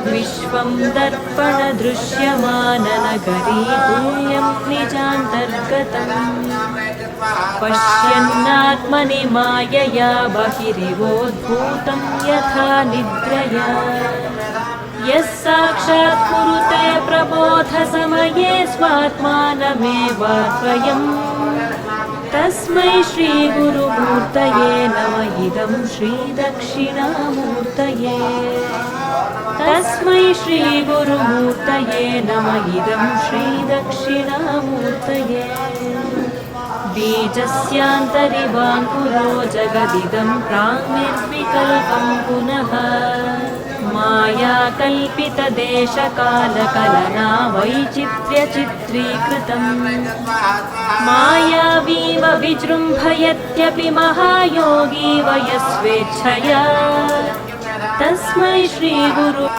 विश्वं दर्पणदृश्यमाननगरी तुल्यं निजान्तर्गतम् पश्यन्नात्मनि मायया बहिरिवोद्भूतं यथा निद्रया यः साक्षात् कुरुते प्रबोधसमये स्वात्मानमेवाद्वयम् तस्मै श्रीगुरुमूर्तये नमः इदं श्रीदक्षिणामूर्तये तस्मै श्रीगुरुमूर्तये नमः इदं श्रीदक्षिणामूर्तये बीजस्यान्तरिवाङ्कुरो जगदिदं प्राङ्निर्विकल्पं पुनः मायाकल्पितदेशकालकलना वैचित्र्यचित्रीकृतम् मायावीव विजृम्भयत्यपि महायोगी वयस्वेच्छया तस्मै श्रीगुरु